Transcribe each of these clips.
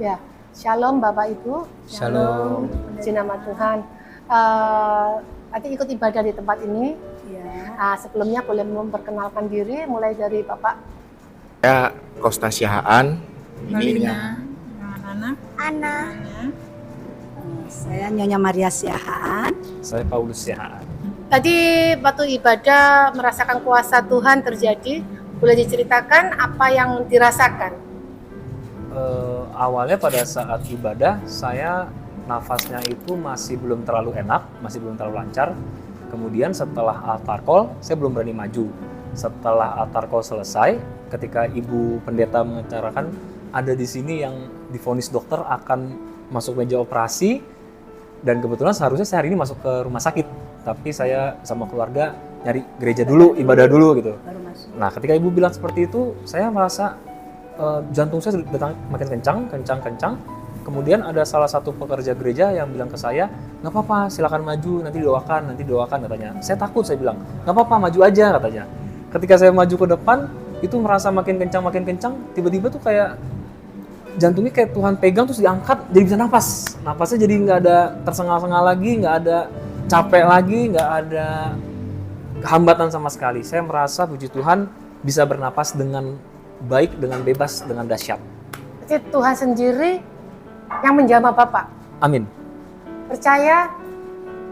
Ya, Shalom Bapak Ibu. Shalom. Puji nama Tuhan. Nanti ikut ibadah di tempat ini. Ya. Sebelumnya boleh memperkenalkan diri, mulai dari Bapak. Saya Kosta Sihaan. Marina. Ana. Saya Nyonya Maria Sihaan. Saya Paulus Sihaan. Tadi waktu ibadah merasakan kuasa Tuhan terjadi. Boleh diceritakan apa yang dirasakan? Awalnya pada saat ibadah saya nafasnya itu masih belum terlalu enak, masih belum terlalu lancar. Kemudian setelah altar call saya belum berani maju. Setelah altar call selesai, ketika ibu pendeta mengatakan ada di sini yang divonis dokter akan masuk meja operasi, dan kebetulan seharusnya saya hari ini masuk ke rumah sakit, tapi saya sama keluarga nyari gereja dulu, ibadah dulu gitu. Nah, ketika ibu bilang seperti itu, saya merasa jantung saya makin kencang. Kemudian ada salah satu pekerja gereja yang bilang ke saya, nggak apa-apa, silakan maju, nanti doakan katanya. Saya takut, saya bilang, nggak apa-apa, maju aja katanya. Ketika saya maju ke depan, itu merasa makin kencang, tiba-tiba tuh kayak jantungnya kayak Tuhan pegang terus diangkat, jadi bisa napasnya jadi nggak ada tersengal-sengal lagi, nggak ada capek lagi, nggak ada hambatan sama sekali. Saya merasa puji Tuhan bisa bernapas dengan baik, dengan bebas, dengan dahsyat. Jadi Tuhan sendiri yang menjamah Bapak. Amin. Percaya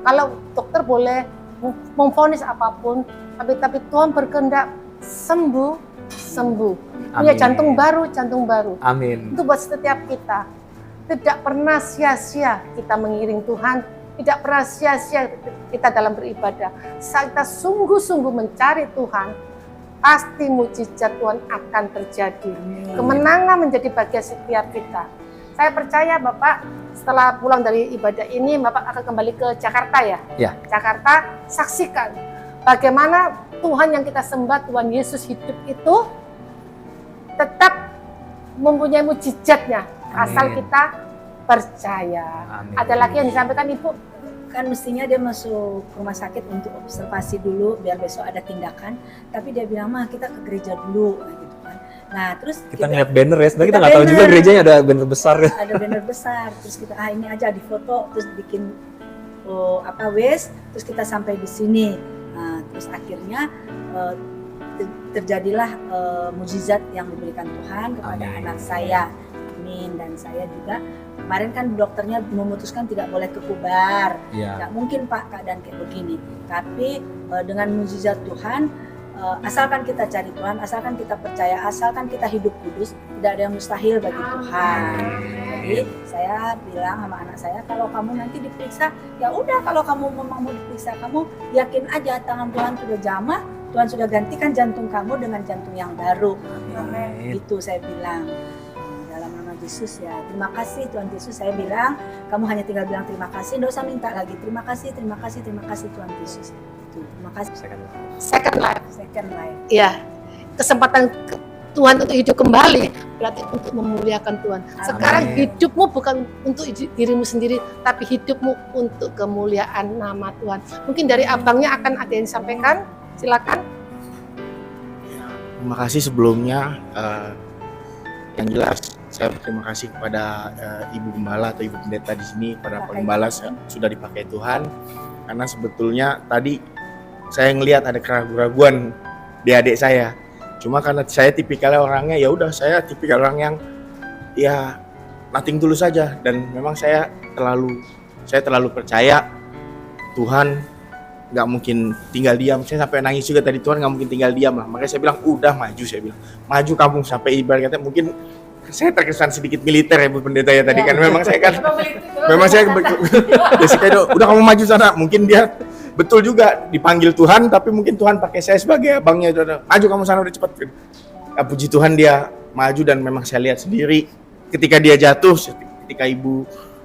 kalau dokter boleh memvonis apapun, tapi Tuhan berkehendak sembuh. Punya jantung baru. Amin. Itu buat setiap kita. Tidak pernah sia-sia kita mengiring Tuhan, tidak pernah sia-sia kita dalam beribadah. Saat kita sungguh-sungguh mencari Tuhan, pasti mujizat Tuhan akan terjadi. Kemenangan menjadi bagian setiap kita. Saya percaya Bapak setelah pulang dari ibadah ini, Bapak akan kembali ke Jakarta ya? Ya. Jakarta, saksikan bagaimana Tuhan yang kita sembah, Tuhan Yesus hidup itu tetap mempunyai mujizatnya. Asal kita percaya. Amin. Ada lagi yang disampaikan Ibu? Kan mestinya dia masuk rumah sakit untuk observasi dulu biar besok ada tindakan, tapi dia bilang mah kita ke gereja dulu gitu kan. Nah terus Kita ngeliat banner ya, sebenarnya kita nggak tahu juga gerejanya ada banner besar. Ada banner besar, terus kita ini aja di foto, terus bikin terus kita sampai di sini. Nah, terus akhirnya terjadilah mukjizat yang diberikan Tuhan kepada anak saya. Amin. Dan saya juga kemarin kan dokternya memutuskan tidak boleh ke Kubar. Nggak mungkin Pak keadaan kayak begini. Tapi dengan mukjizat Tuhan, asalkan kita cari Tuhan, asalkan kita percaya, asalkan kita hidup kudus, tidak ada yang mustahil bagi Tuhan. Jadi saya bilang sama anak saya, kalau kamu nanti diperiksa, ya udah, kalau kamu memang mau diperiksa, kamu yakin aja tangan Tuhan sudah jamah, Tuhan sudah gantikan jantung kamu dengan jantung yang baru. Itu saya bilang. Dalam nama Yesus ya, terima kasih Tuhan Yesus. Saya bilang, kamu hanya tinggal bilang terima kasih, nggak usah minta lagi. Terima kasih Tuhan Yesus. Itu, terima kasih. Second life. Ya, kesempatan Tuhan untuk hidup kembali berarti untuk memuliakan Tuhan. Sekarang hidupmu bukan untuk dirimu sendiri, tapi hidupmu untuk kemuliaan nama Tuhan. Mungkin dari abangnya akan ada yang disampaikan, silakan. Terima kasih sebelumnya. Yang jelas saya berterima kasih kepada Ibu Gembala atau Ibu Pendeta di sini, pada Gembala sudah dipakai Tuhan. Karena sebetulnya tadi saya ngelihat ada keraguan di adik saya. Cuma karena saya tipikalnya orangnya, ya udah, saya tipikal orang yang ya nothing tulus saja, dan memang saya terlalu percaya Tuhan nggak mungkin tinggal diam. Saya sampai nangis juga tadi, Tuhan nggak mungkin tinggal diam lah. Makanya saya bilang udah maju, maju kamu sampai ibaratnya mungkin saya terkesan sedikit militer ya Bu Pendeta ya tadi kan. Memang saya kan Jessica itu udah kamu maju sana, mungkin dia betul juga dipanggil Tuhan, tapi mungkin Tuhan pakai saya sebagai abangnya, maju kamu sana udah cepet. Puji Tuhan dia maju, dan memang saya lihat sendiri ketika dia jatuh, ketika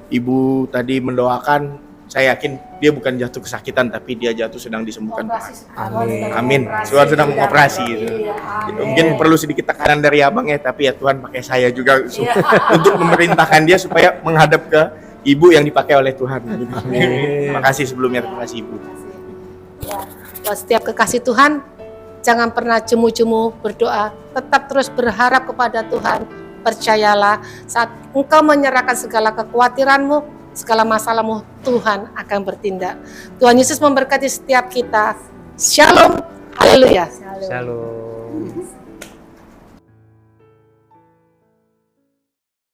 ibu tadi mendoakan, saya yakin dia bukan jatuh kesakitan, tapi dia jatuh sedang disembuhkan Tuhan. Amin. Tuhan sedang mengoperasi gitu. Mungkin perlu sedikit tekanan dari abang ya, tapi ya Tuhan pakai saya juga untuk memerintahkan dia supaya menghadap ke ibu yang dipakai oleh Tuhan. Terima kasih sebelumnya, terima kasih Ibu. Buat setiap kekasih Tuhan, jangan pernah jemu-jemu berdoa, tetap terus berharap kepada Tuhan. percayalah saat engkau menyerahkan segala kekhawatiranmu, segala masalahmu, Tuhan akan bertindak. Tuhan Yesus memberkati setiap kita. Shalom, haleluya. Shalom.